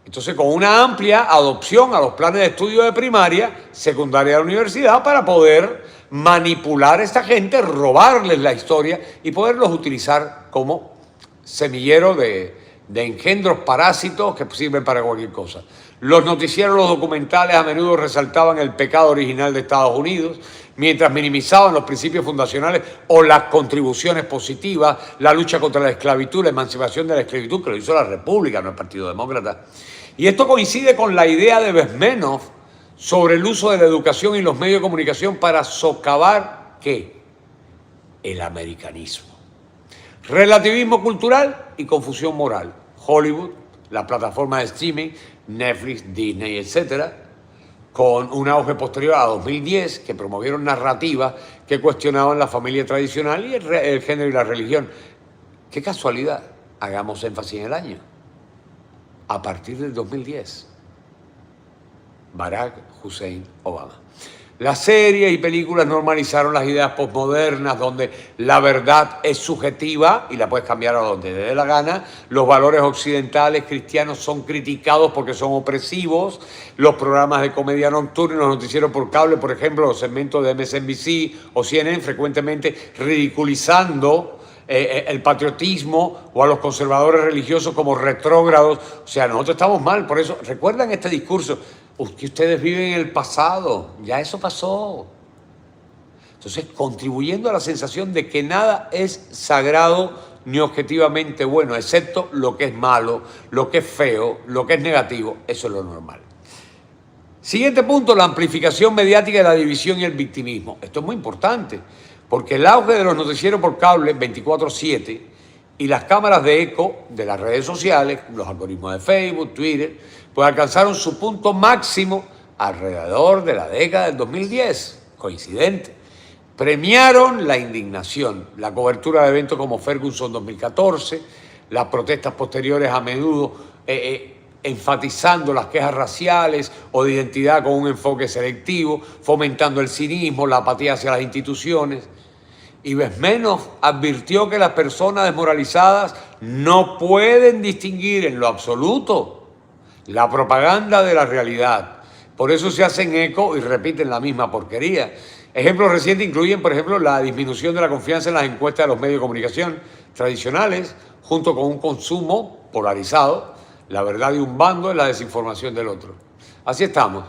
Entonces, con una amplia adopción a los planes de estudio de primaria, secundaria de la universidad, para poder manipular a esta gente, robarles la historia y poderlos utilizar como semillero de de engendros parásitos que sirven para cualquier cosa. Los noticieros, los documentales a menudo resaltaban el pecado original de Estados Unidos, mientras minimizaban los principios fundacionales o las contribuciones positivas, la lucha contra la esclavitud, la emancipación de la esclavitud, que lo hizo la República, no el Partido Demócrata. Y esto coincide con la idea de Bezmenov sobre el uso de la educación y los medios de comunicación para socavar, ¿qué? El americanismo. Relativismo cultural y confusión moral. Hollywood, la plataforma de streaming, Netflix, Disney, etcétera, con un auge posterior a 2010 que promovieron narrativas que cuestionaban la familia tradicional y el género y la religión. Qué casualidad, hagamos énfasis en el año. A partir del 2010, Barack Hussein Obama. Las series y películas normalizaron las ideas postmodernas donde la verdad es subjetiva y la puedes cambiar a donde te dé la gana. Los valores occidentales cristianos son criticados porque son opresivos. Los programas de comedia nocturna y los noticieros por cable, por ejemplo, los segmentos de MSNBC o CNN, frecuentemente ridiculizando el patriotismo o a los conservadores religiosos como retrógrados. O sea, nosotros estamos mal. Por eso, ¿recuerdan este discurso? Que ustedes viven en el pasado, ya eso pasó. Entonces, contribuyendo a la sensación de que nada es sagrado ni objetivamente bueno, excepto lo que es malo, lo que es feo, lo que es negativo, eso es lo normal. Siguiente punto, la amplificación mediática de la división y el victimismo. Esto es muy importante, porque el auge de los noticieros por cable 24/7 y las cámaras de eco de las redes sociales, los algoritmos de Facebook, Twitter, pues alcanzaron su punto máximo alrededor de la década del 2010, coincidente. Premiaron la indignación, la cobertura de eventos como Ferguson 2014, las protestas posteriores a menudo enfatizando las quejas raciales o de identidad con un enfoque selectivo, fomentando el cinismo, la apatía hacia las instituciones. Y Bezmenov advirtió que las personas desmoralizadas no pueden distinguir en lo absoluto la propaganda de la realidad. Por eso se hacen eco y repiten la misma porquería. Ejemplos recientes incluyen, por ejemplo, la disminución de la confianza en las encuestas de los medios de comunicación tradicionales, junto con un consumo polarizado, la verdad de un bando y la desinformación del otro. Así estamos.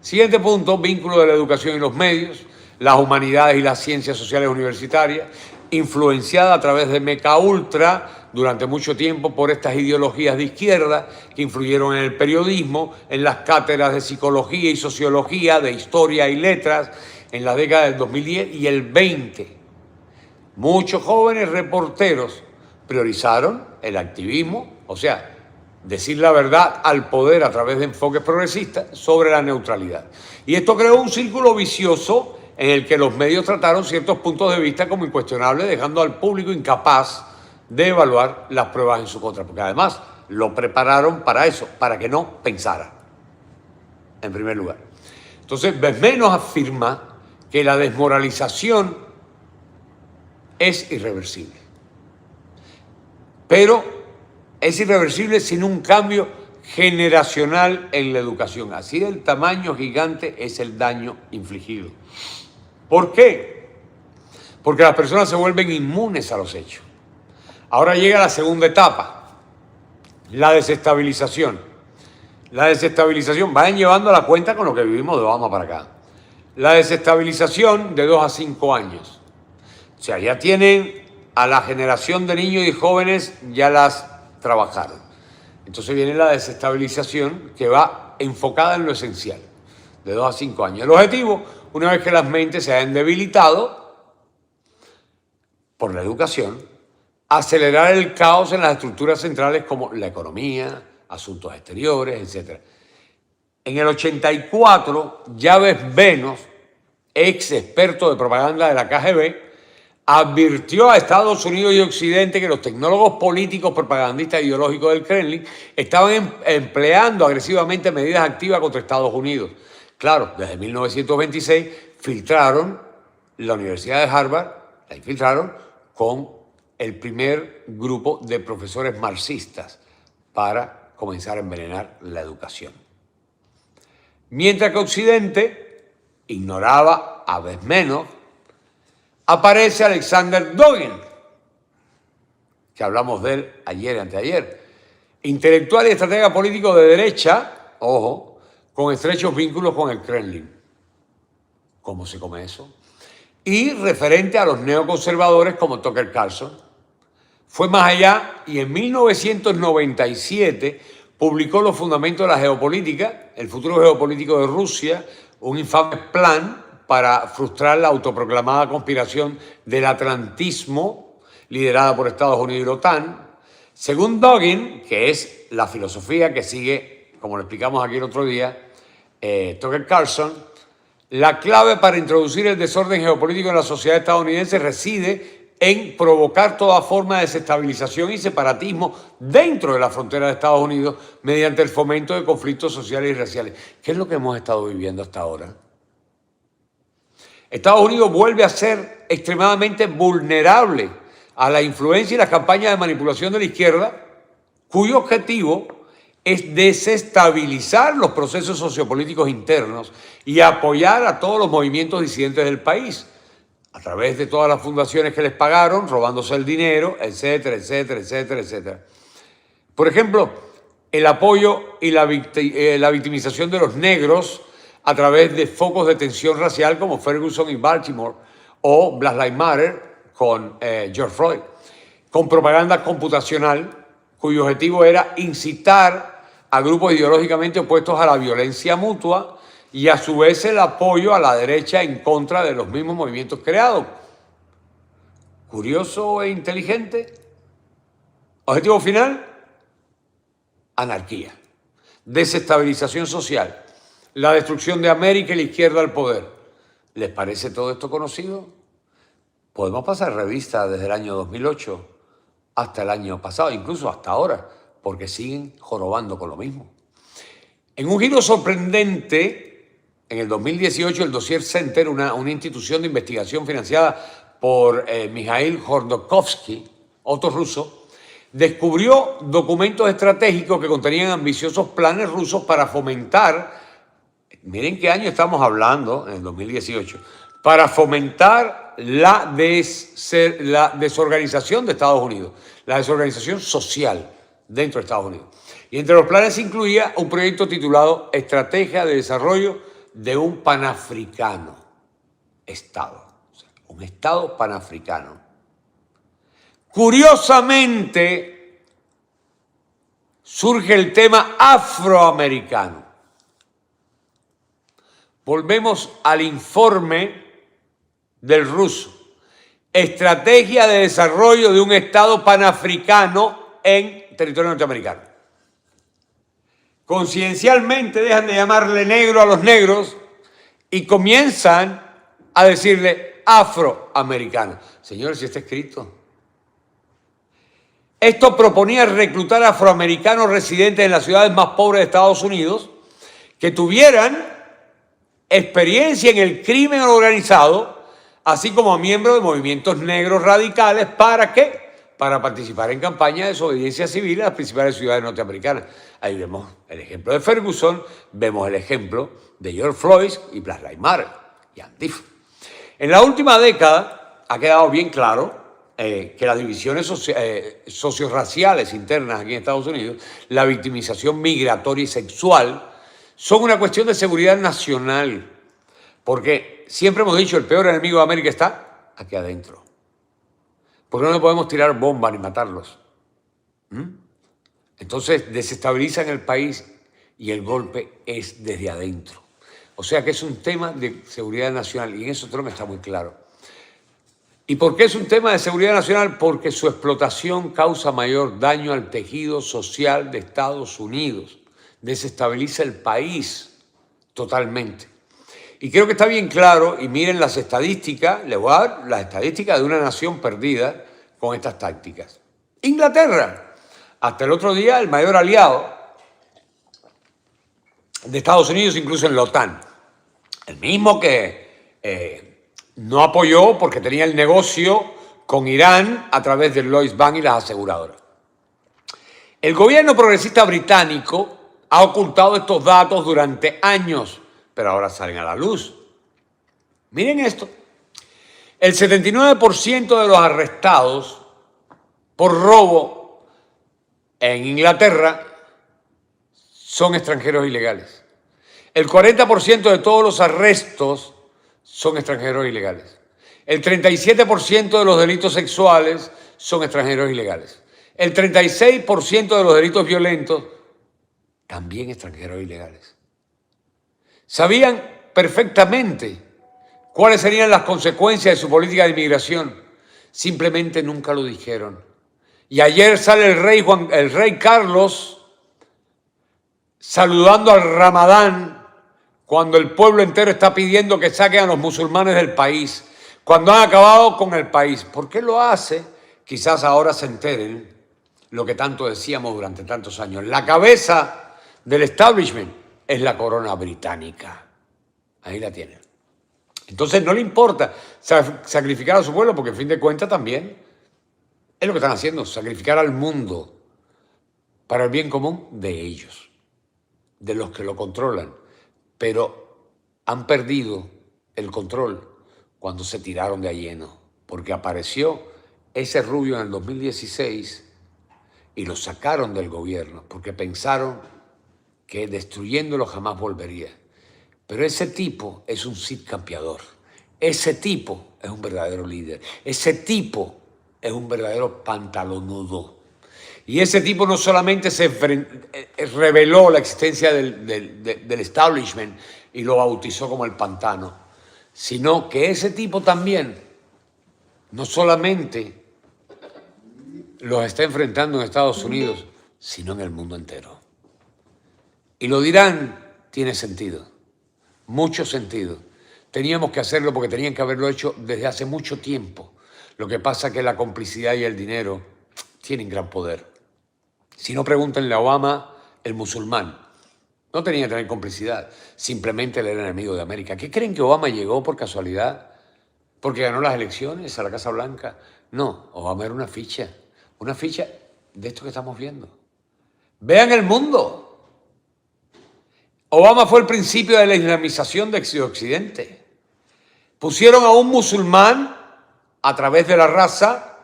Siguiente punto, vínculo de la educación y los medios, las humanidades y las ciencias sociales universitarias, influenciada a través de Meca Ultra durante mucho tiempo por estas ideologías de izquierda que influyeron en el periodismo, en las cátedras de psicología y sociología, de historia y letras, en la década del 2010 y el 20. Muchos jóvenes reporteros priorizaron el activismo, o sea, decir la verdad al poder a través de enfoques progresistas sobre la neutralidad. Y esto creó un círculo vicioso en el que los medios trataron ciertos puntos de vista como incuestionables, dejando al público incapaz de evaluar las pruebas en su contra, porque además lo prepararon para eso, para que no pensara, en primer lugar. Entonces, Bezmenov afirma que la desmoralización es irreversible, pero es irreversible sin un cambio generacional en la educación. Así del tamaño gigante es el daño infligido. ¿Por qué? Porque las personas se vuelven inmunes a los hechos. Ahora llega la segunda etapa, la desestabilización. La desestabilización, vayan llevando la cuenta con lo que vivimos de Obama para acá. La desestabilización de 2 a 5 años. O sea, ya tienen a la generación de niños y jóvenes, ya las trabajaron. Entonces viene la desestabilización que va enfocada en lo esencial, de 2 a 5 años. El objetivo, una vez que las mentes se hayan debilitado por la educación, acelerar el caos en las estructuras centrales como la economía, asuntos exteriores, etc. En el 84, Bezmenov, ex experto de propaganda de la KGB, advirtió a Estados Unidos y Occidente que los tecnólogos políticos propagandistas ideológicos del Kremlin estaban empleando agresivamente medidas activas contra Estados Unidos. Claro, desde 1926 filtraron la Universidad de Harvard, la infiltraron con el primer grupo de profesores marxistas para comenzar a envenenar la educación. Mientras que Occidente ignoraba a Bezmenov, aparece Alexander Dugin, que hablamos de él ayer y anteayer, intelectual y estratega político de derecha, ojo, con estrechos vínculos con el Kremlin. ¿Cómo se come eso? Y referente a los neoconservadores como Tucker Carlson. Fue más allá y en 1997 publicó Los fundamentos de la geopolítica, el futuro geopolítico de Rusia, un infame plan para frustrar la autoproclamada conspiración del atlantismo liderada por Estados Unidos y la OTAN. Según Dugin, que es la filosofía que sigue, como lo explicamos aquí el otro día, Tucker Carlson, la clave para introducir el desorden geopolítico en la sociedad estadounidense reside en provocar toda forma de desestabilización y separatismo dentro de la frontera de Estados Unidos mediante el fomento de conflictos sociales y raciales. ¿Qué es lo que hemos estado viviendo hasta ahora? Estados Unidos vuelve a ser extremadamente vulnerable a la influencia y las campañas de manipulación de la izquierda, cuyo objetivo es desestabilizar los procesos sociopolíticos internos y apoyar a todos los movimientos disidentes del país, a través de todas las fundaciones que les pagaron, robándose el dinero, etcétera, etcétera, etcétera, etcétera. Por ejemplo, el apoyo y la victimización de los negros a través de focos de tensión racial como Ferguson y Baltimore, o Black Lives Matter con George Floyd, con propaganda computacional cuyo objetivo era incitar a grupos ideológicamente opuestos a la violencia mutua y a su vez el apoyo a la derecha en contra de los mismos movimientos creados. Curioso e inteligente. Objetivo final, anarquía, desestabilización social, la destrucción de América y la izquierda al poder. ¿Les parece todo esto conocido? Podemos pasar revista desde el año 2008 hasta el año pasado, incluso hasta ahora, porque siguen jorobando con lo mismo. En un giro sorprendente, en el 2018 el Dossier Center, una institución de investigación financiada por Mikhail Khodorkovsky, otro ruso, descubrió documentos estratégicos que contenían ambiciosos planes rusos para fomentar, miren qué año estamos hablando, en el 2018, para fomentar la desorganización de Estados Unidos, la desorganización social dentro de Estados Unidos. Y entre los planes incluía un proyecto titulado Estrategia de Desarrollo de un Panafricano Estado, o sea, un Estado panafricano. Curiosamente, surge el tema afroamericano. Volvemos al informe del ruso. Estrategia de desarrollo de un Estado panafricano en territorio norteamericano. Conciencialmente dejan de llamarle negro a los negros y comienzan a decirle afroamericano. Señores, si está escrito. Esto proponía reclutar afroamericanos residentes en las ciudades más pobres de Estados Unidos que tuvieran experiencia en el crimen organizado, así como a miembros de movimientos negros radicales. ¿Para qué? Para participar en campañas de desobediencia civil en las principales ciudades norteamericanas. Ahí vemos el ejemplo de Ferguson, vemos el ejemplo de George Floyd y Black Lives Matter y Antifa. En la última década ha quedado bien claro que las divisiones sociorraciales internas aquí en Estados Unidos, la victimización migratoria y sexual, son una cuestión de seguridad nacional. Porque siempre hemos dicho, el peor enemigo de América está aquí adentro. Porque no le podemos tirar bombas ni matarlos. Entonces desestabilizan el país y el golpe es desde adentro. O sea que es un tema de seguridad nacional y en eso Trump está muy claro. ¿Y por qué es un tema de seguridad nacional? Porque su explotación causa mayor daño al tejido social de Estados Unidos. Desestabiliza el país totalmente. Y creo que está bien claro, y miren las estadísticas, les voy a dar las estadísticas de una nación perdida con estas tácticas. Inglaterra, hasta el otro día el mayor aliado de Estados Unidos, incluso en la OTAN. El mismo que no apoyó porque tenía el negocio con Irán a través del Lloyds Bank y las aseguradoras. El gobierno progresista británico ha ocultado estos datos durante años, pero ahora salen a la luz. Miren esto. El 79% de los arrestados por robo en Inglaterra son extranjeros ilegales. El 40% de todos los arrestos son extranjeros ilegales. El 37% de los delitos sexuales son extranjeros ilegales. El 36% de los delitos violentos, también extranjeros ilegales. Sabían perfectamente cuáles serían las consecuencias de su política de inmigración. Simplemente nunca lo dijeron. Y ayer sale el rey Carlos saludando al Ramadán cuando el pueblo entero está pidiendo que saquen a los musulmanes del país, cuando han acabado con el país. ¿Por qué lo hace? Quizás ahora se enteren lo que tanto decíamos durante tantos años. La cabeza del establishment es la corona británica. Ahí la tienen. Entonces no le importa sacrificar a su pueblo, porque en fin de cuentas también es lo que están haciendo, sacrificar al mundo para el bien común de ellos, de los que lo controlan. Pero han perdido el control cuando se tiraron de a lleno, porque apareció ese rubio en el 2016 y lo sacaron del gobierno, porque pensaron que destruyéndolo jamás volvería. Pero ese tipo es un Cid campeador. Ese tipo es un verdadero líder. Ese tipo es un verdadero pantalonudo. Y ese tipo no solamente reveló la existencia del establishment y lo bautizó como el pantano, sino que ese tipo también no solamente los está enfrentando en Estados Unidos, sino en el mundo entero. Y lo dirán, tiene sentido, mucho sentido. Teníamos que hacerlo porque tenían que haberlo hecho desde hace mucho tiempo. Lo que pasa es que la complicidad y el dinero tienen gran poder. Si no, pregúntenle a Obama, el musulmán. No tenía que tener complicidad, simplemente él era enemigo de América. ¿Qué creen que Obama llegó por casualidad? ¿Porque ganó las elecciones a la Casa Blanca? No, Obama era una ficha de esto que estamos viendo. Vean el mundo. Obama fue el principio de la islamización de Occidente. Pusieron a un musulmán a través de la raza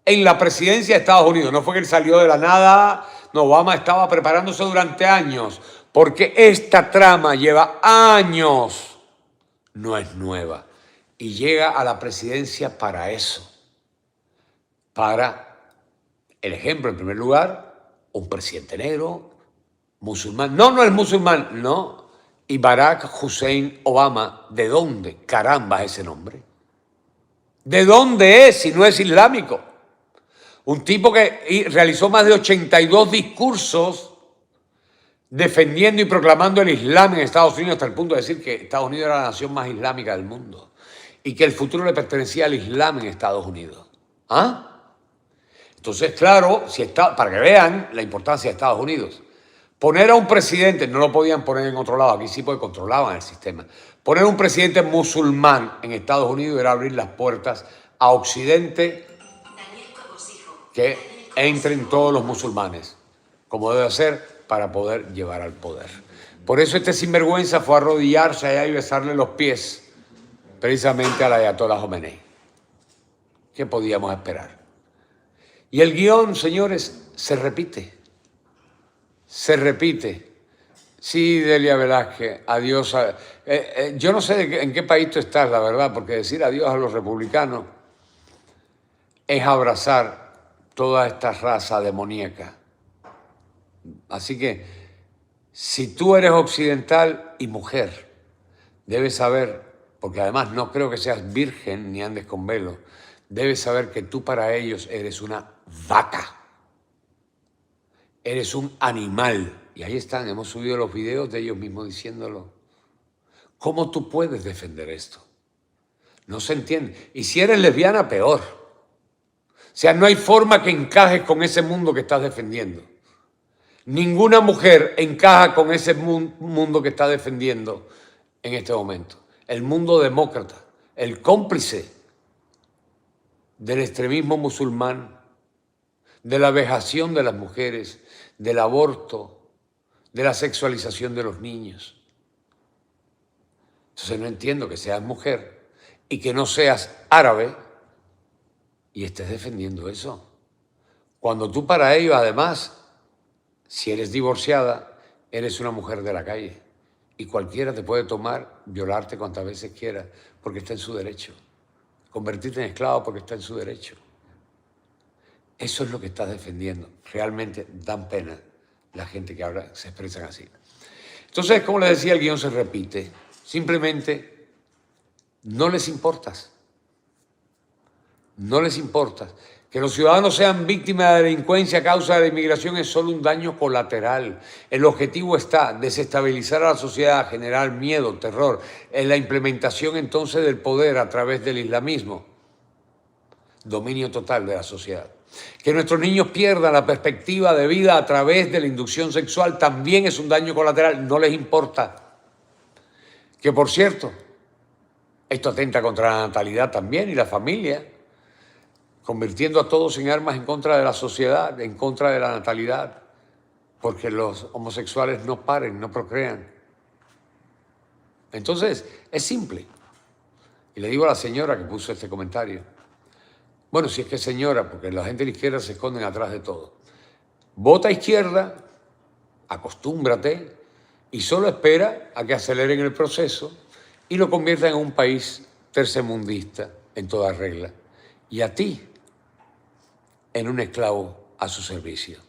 en la presidencia de Estados Unidos. No fue que él salió de la nada. No, Obama estaba preparándose durante años, porque esta trama lleva años, no es nueva. Y llega a la presidencia para eso. Para el ejemplo, en primer lugar, un presidente negro, musulmán. No es musulmán, no. Y Barack Hussein Obama, ¿de dónde caramba es ese nombre? ¿De dónde es si no es islámico? Un tipo que realizó más de 82 discursos defendiendo y proclamando el Islam en Estados Unidos, hasta el punto de decir que Estados Unidos era la nación más islámica del mundo y que el futuro le pertenecía al Islam en Estados Unidos. ¿Ah? Entonces, claro, para que vean la importancia de Estados Unidos, poner a un presidente, no lo podían poner en otro lado, aquí sí porque controlaban el sistema, poner un presidente musulmán en Estados Unidos era abrir las puertas a Occidente, que entren todos los musulmanes, como debe ser, para poder llevar al poder. Por eso este sinvergüenza fue a arrodillarse allá y besarle los pies precisamente al Ayatollah Khomeini. ¿Qué podíamos esperar? Y el guión, señores, se repite. Se repite. Sí, Delia Velázquez, adiós. Yo no sé en qué país tú estás, la verdad, porque decir adiós a los republicanos es abrazar toda esta raza demoníaca. Así que, si tú eres occidental y mujer, debes saber, porque además no creo que seas virgen ni andes con velo, debes saber que tú para ellos eres una vaca. Eres un animal. Y ahí están, hemos subido los videos de ellos mismos diciéndolo. ¿Cómo tú puedes defender esto? No se entiende. Y si eres lesbiana, peor. O sea, no hay forma que encajes con ese mundo que estás defendiendo. Ninguna mujer encaja con ese mundo que está defendiendo en este momento. El mundo demócrata, el cómplice del extremismo musulmán, de la vejación de las mujeres, del aborto, de la sexualización de los niños. Entonces no entiendo que seas mujer y que no seas árabe y estés defendiendo eso. Cuando tú para ellos, además, Si eres divorciada, eres una mujer de la calle. Y cualquiera te puede tomar, violarte cuantas veces quiera, porque está en su derecho. Convertirte en esclavo porque está en su derecho. Eso es lo que estás defendiendo. Realmente dan pena la gente que ahora se expresan así. Entonces, como les decía, el guión se repite. Simplemente no les importas. No les importa. Que los ciudadanos sean víctimas de delincuencia a causa de la inmigración es solo un daño colateral. El objetivo está desestabilizar a la sociedad, generar miedo, terror, en la implementación entonces del poder a través del islamismo. Dominio total de la sociedad. Que nuestros niños pierdan la perspectiva de vida a través de la inducción sexual también es un daño colateral, no les importa. Que por cierto, esto atenta contra la natalidad también y la familia, convirtiendo a todos en armas en contra de la sociedad, en contra de la natalidad, porque los homosexuales no paren, no procrean. Entonces, es simple. Y le digo a la señora que puso este comentario, bueno, si es que es señora, porque la gente de la izquierda se esconden atrás de todo. Vota izquierda, acostúmbrate y solo espera a que aceleren el proceso y lo conviertan en un país tercermundista en toda regla. Y a ti, en un esclavo a su servicio.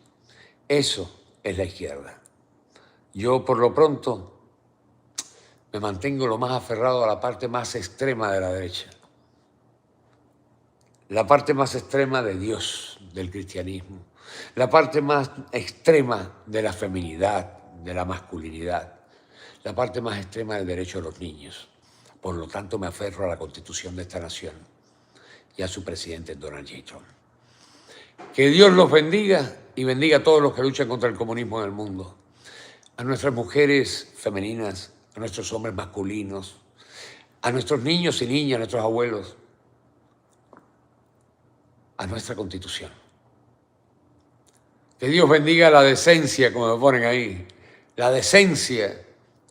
Eso es la izquierda. Yo, por lo pronto, me mantengo lo más aferrado a la parte más extrema de la derecha. La parte más extrema de Dios, del cristianismo. La parte más extrema de la feminidad, de la masculinidad. La parte más extrema del derecho de los niños. Por lo tanto, me aferro a la Constitución de esta nación y a su presidente Donald J. Trump. Que Dios los bendiga y bendiga a todos los que luchan contra el comunismo en el mundo. A nuestras mujeres femeninas, a nuestros hombres masculinos, a nuestros niños y niñas, a nuestros abuelos, a nuestra Constitución. Que Dios bendiga la decencia, como me ponen ahí, la decencia,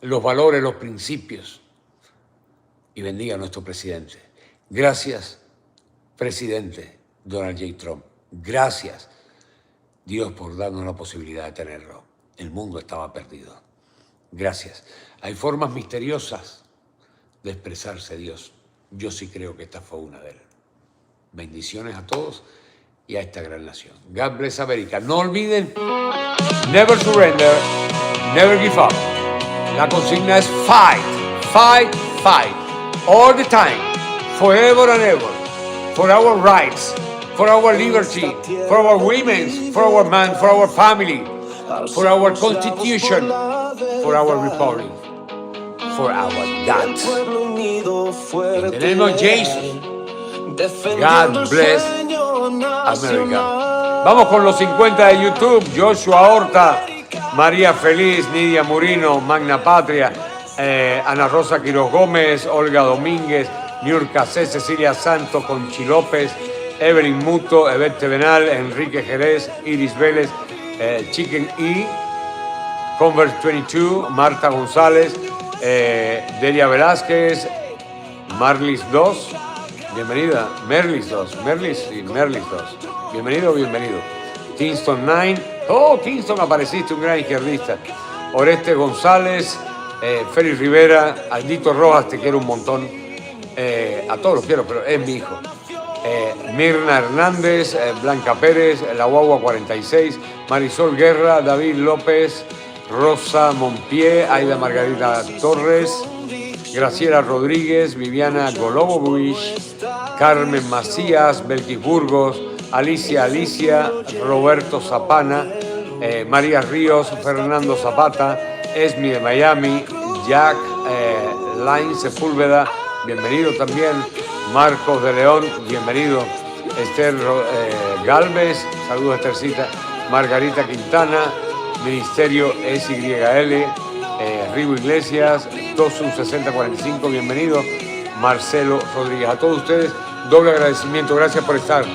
los valores, los principios, y bendiga a nuestro presidente. Gracias, presidente Donald J. Trump. Gracias, Dios, por darnos la posibilidad de tenerlo. El mundo estaba perdido. Gracias. Hay formas misteriosas de expresarse Dios. Yo sí creo que esta fue una de ellas. Bendiciones a todos y a esta gran nación. God bless America. No olviden, never surrender, never give up. La consigna es fight, fight, fight. All the time, forever and ever, for our rights, for our liberty, for our women, for our man, for our family, for our constitution, for our republic, for our God. In the name of Jesus, God bless America. Vamos con los 50 de YouTube. Joshua Horta, María Feliz, Nidia Murino, Magna Patria, Ana Rosa Quiroz Gómez, Olga Domínguez, Niurka C, Cecilia Santos, Conchi López, Evelyn Muto, Evette Benal, Enrique Jerez, Iris Vélez, Chicken E, Converse 22, Marta González, Delia Velázquez, Marlis 2, bienvenida, Merlis 2, Merlis y Merlis 2, bienvenido, bienvenido. Kingston 9, oh, Kingston apareciste, un gran izquierdista. Oreste González, Félix Rivera, Aldito Rojas, te quiero un montón, a todos los quiero, pero es mi hijo. Mirna Hernández, Blanca Pérez, La Guagua 46, Marisol Guerra, David López, Rosa Monpié, Aida Margarita Torres, Graciela Rodríguez, Viviana Golobovich, Carmen Macías, Belkis Burgos, Alicia, Roberto Zapana, María Ríos, Fernando Zapata, Esmi de Miami, Jack Lain Sepúlveda, bienvenido también, Marcos de León, bienvenido, Esther Galvez, saludos Esthercita, Margarita Quintana, Ministerio SYL, Rigo Iglesias, Tosun 6045, bienvenido, Marcelo Rodríguez. A todos ustedes, doble agradecimiento, gracias por estar.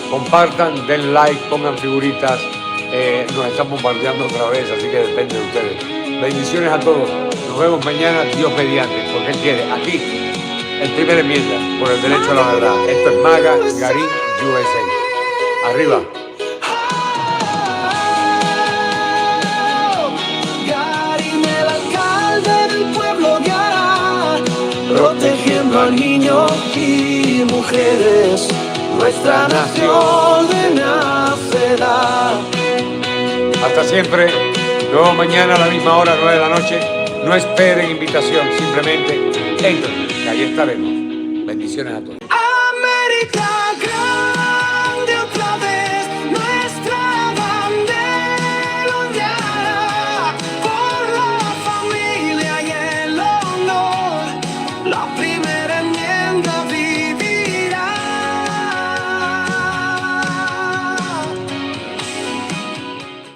Compartan, den like, pongan figuritas, nos están bombardeando otra vez, así que depende de ustedes. Bendiciones a todos, nos vemos mañana, Dios mediante, porque Él quiere, aquí. En Primera Enmienda, por el derecho a la verdad. Esto es Maga Garín USA. Arriba. protegiendo a niños y mujeres. Nuestra nación renacerá. Hasta siempre. Luego mañana a la misma hora, 9 de la noche. No esperen invitación, simplemente entren, que ahí estaremos. Bendiciones a todos.